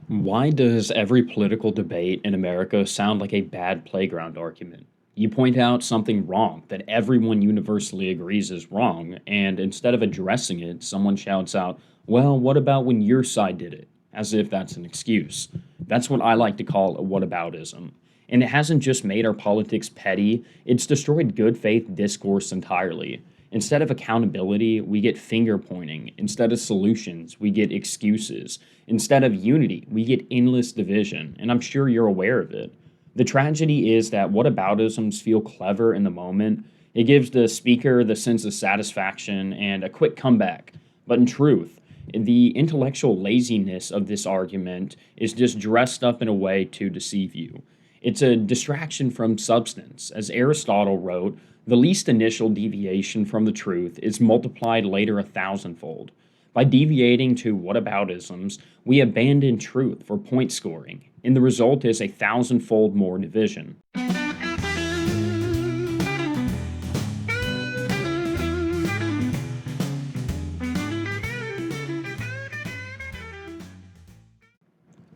Why does every political debate in America sound like a bad playground argument? You point out something wrong that everyone universally agrees is wrong, and instead of addressing it, someone shouts out, well, what about when your side did it? As if that's an excuse. That's what I like to call a whataboutism. And it hasn't just made our politics petty, it's destroyed good faith discourse entirely. Instead of accountability, we get finger pointing. Instead of solutions, we get excuses. Instead of unity, we get endless division, and I'm sure you're aware of it. The tragedy is that whataboutisms feel clever in the moment. It gives the speaker the sense of satisfaction and a quick comeback. But in truth, the intellectual laziness of this argument is just dressed up in a way to deceive you. It's a distraction from substance. As Aristotle wrote, the least initial deviation from the truth is multiplied later a thousandfold. By deviating to whataboutisms, we abandon truth for point scoring, and the result is a thousandfold more division.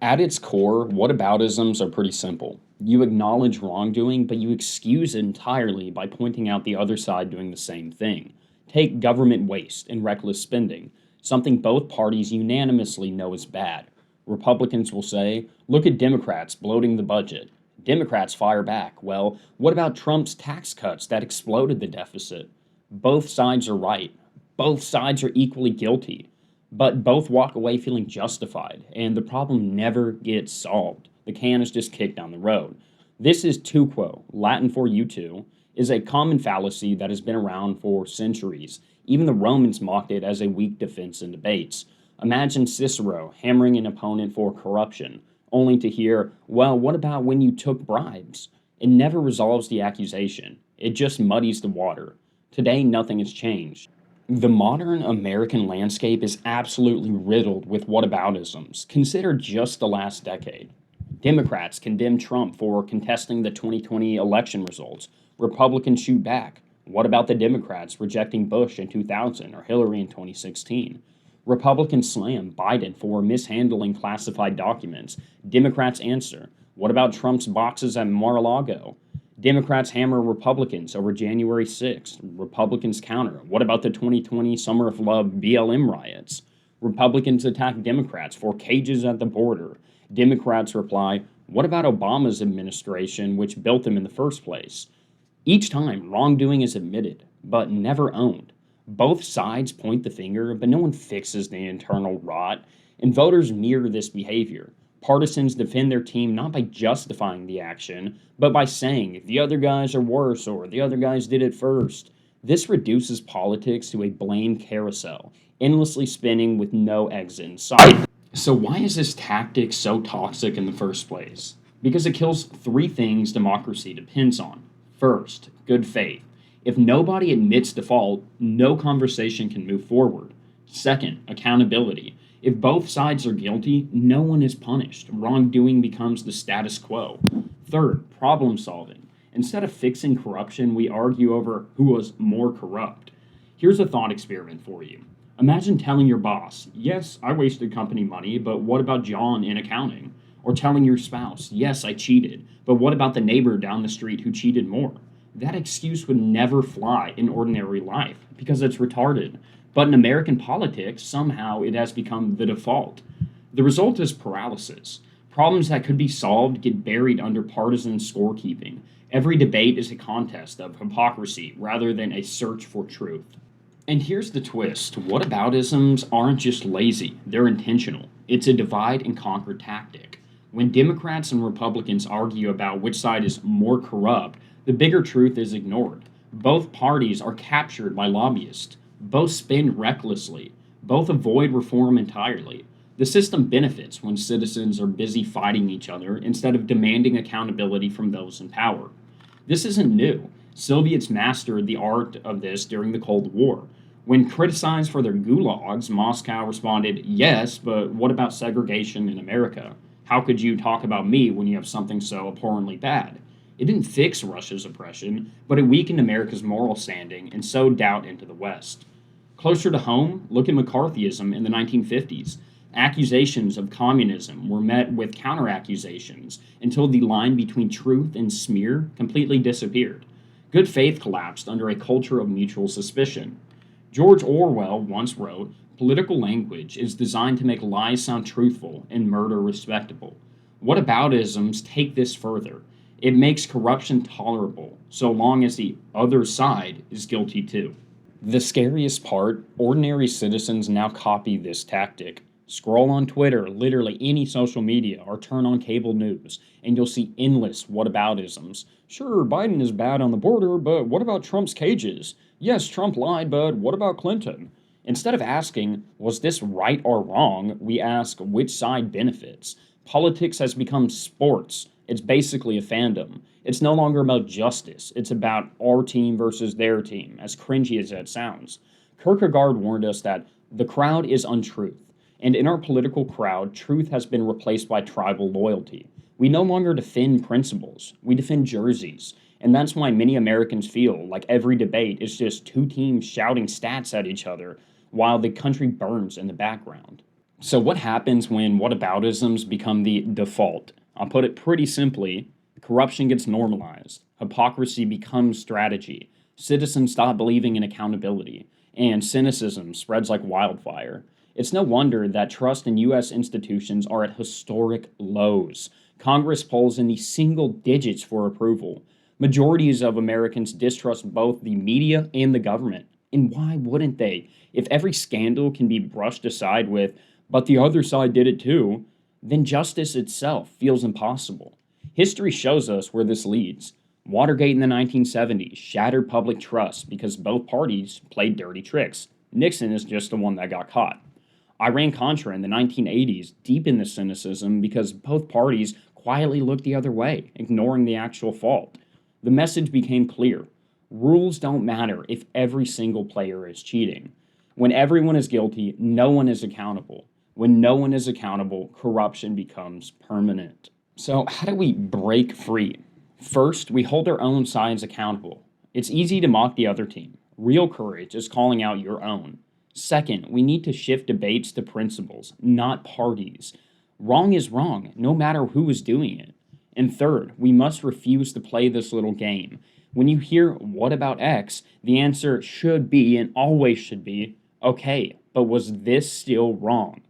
At its core, whataboutisms are pretty simple. You acknowledge wrongdoing, but you excuse it entirely by pointing out the other side doing the same thing. Take government waste and reckless spending, something both parties unanimously know is bad. Republicans will say, look at Democrats bloating the budget. Democrats fire back, well, what about Trump's tax cuts that exploded the deficit? Both sides are right. Both sides are equally guilty, but both walk away feeling justified, and the problem never gets solved. The can is just kicked down the road. This is tu quo, Latin for you two, is a common fallacy that has been around for centuries. Even the Romans mocked it as a weak defense in debates. Imagine Cicero hammering an opponent for corruption, only to hear, well, what about when you took bribes? It never resolves the accusation. It just muddies the water. Today, nothing has changed. The modern American landscape is absolutely riddled with whataboutisms. Consider just the last decade. Democrats condemn Trump for contesting the 2020 election results. Republicans shoot back. What about the Democrats rejecting Bush in 2000 or Hillary in 2016? Republicans slam Biden for mishandling classified documents. Democrats answer. What about Trump's boxes at Mar-a-Lago? Democrats hammer Republicans over January 6th. Republicans counter. What about the 2020 Summer of Love BLM riots? Republicans attack Democrats for cages at the border. Democrats reply, what about Obama's administration, which built them in the first place? Each time, wrongdoing is admitted, but never owned. Both sides point the finger, but no one fixes the internal rot, and voters mirror this behavior. Partisans defend their team not by justifying the action, but by saying the other guys are worse or the other guys did it first. This reduces politics to a blame carousel, endlessly spinning with no exit in sight. So why is this tactic so toxic in the first place? Because it kills three things democracy depends on. First, good faith. If nobody admits default, no conversation can move forward. Second, accountability. If both sides are guilty, no one is punished. Wrongdoing becomes the status quo. Third, problem solving. Instead of fixing corruption, we argue over who was more corrupt. Here's a thought experiment for you. Imagine telling your boss, yes, I wasted company money, but what about John in accounting? Or telling your spouse, yes, I cheated, but what about the neighbor down the street who cheated more? That excuse would never fly in ordinary life because it's retarded. But in American politics, somehow it has become the default. The result is paralysis. Problems that could be solved get buried under partisan scorekeeping. Every debate is a contest of hypocrisy rather than a search for truth. And here's the twist. Whataboutisms aren't just lazy, they're intentional. It's a divide and conquer tactic. When Democrats and Republicans argue about which side is more corrupt, the bigger truth is ignored. Both parties are captured by lobbyists. Both spend recklessly. Both avoid reform entirely. The system benefits when citizens are busy fighting each other instead of demanding accountability from those in power. This isn't new. Soviets mastered the art of this during the Cold War. When criticized for their gulags, Moscow responded, yes, but what about segregation in America? How could you talk about me when you have something so abhorrently bad? It didn't fix Russia's oppression, but it weakened America's moral standing and sowed doubt into the West. Closer to home, look at McCarthyism in the 1950s. Accusations of communism were met with counter-accusations until the line between truth and smear completely disappeared. Good faith collapsed under a culture of mutual suspicion. George Orwell once wrote, "Political language is designed to make lies sound truthful and murder respectable." Whataboutisms take this further. It makes corruption tolerable, so long as the other side is guilty too. The scariest part, ordinary citizens now copy this tactic. Scroll on Twitter, literally any social media, or turn on cable news, and you'll see endless whataboutisms. Sure, Biden is bad on the border, but what about Trump's cages? Yes, Trump lied, but what about Clinton? Instead of asking, was this right or wrong, we ask, which side benefits? Politics has become sports. It's basically a fandom. It's no longer about justice. It's about our team versus their team, as cringy as that sounds. Kierkegaard warned us that the crowd is untruth. And in our political crowd, truth has been replaced by tribal loyalty. We no longer defend principles, we defend jerseys. And that's why many Americans feel like every debate is just two teams shouting stats at each other while the country burns in the background. So, what happens when whataboutisms become the default? I'll put it pretty simply: corruption gets normalized, hypocrisy becomes strategy, citizens stop believing in accountability, and cynicism spreads like wildfire. It's no wonder that trust in U.S. institutions are at historic lows. Congress polls in the single digits for approval. Majorities of Americans distrust both the media and the government. And why wouldn't they? If every scandal can be brushed aside with, but the other side did it too, then justice itself feels impossible. History shows us where this leads. Watergate in the 1970s shattered public trust because both parties played dirty tricks. Nixon is just the one that got caught. Iran-Contra in the 1980s deepened the cynicism because both parties quietly looked the other way, ignoring the actual fault. The message became clear. Rules don't matter if every single player is cheating. When everyone is guilty, no one is accountable. When no one is accountable, corruption becomes permanent. So, how do we break free? First, we hold our own sides accountable. It's easy to mock the other team. Real courage is calling out your own. Second, we need to shift debates to principles, not parties. Wrong is wrong, no matter who is doing it. And third, we must refuse to play this little game. When you hear, "What about X?" the answer should be, and always should be, "Okay, but was this still wrong?"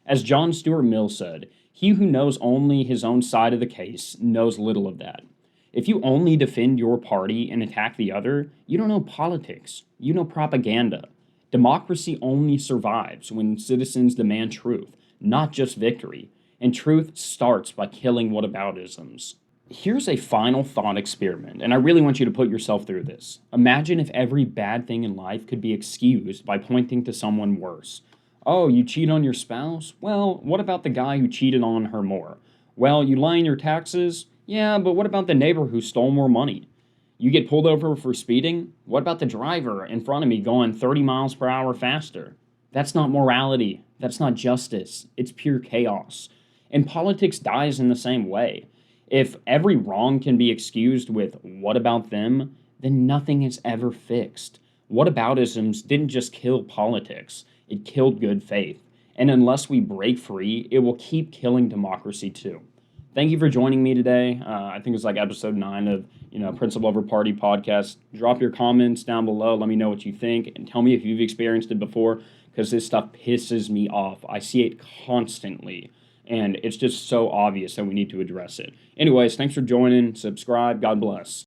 As John Stuart Mill said, "He who knows only his own side of the case knows little of that." If you only defend your party and attack the other, you don't know politics, you know propaganda. Democracy only survives when citizens demand truth, not just victory, and truth starts by killing whataboutisms. Here's a final thought experiment, and I really want you to put yourself through this. Imagine if every bad thing in life could be excused by pointing to someone worse. Oh, you cheat on your spouse? Well, what about the guy who cheated on her more? Well, you lie in your taxes? Yeah, but what about the neighbor who stole more money? You get pulled over for speeding? What about the driver in front of me going 30 miles per hour faster? That's not morality. That's not justice. It's pure chaos. And politics dies in the same way. If every wrong can be excused with "what about them," then nothing is ever fixed. Whataboutisms didn't just kill politics, it killed good faith. And unless we break free, it will keep killing democracy too. Thank you for joining me today. I think it's like episode 9 of Principle Over Party podcast. Drop your comments down below. Let me know what you think and tell me if you've experienced it before, because this stuff pisses me off. I see it constantly, and it's just so obvious that we need to address it. Anyways, thanks for joining. Subscribe. God bless.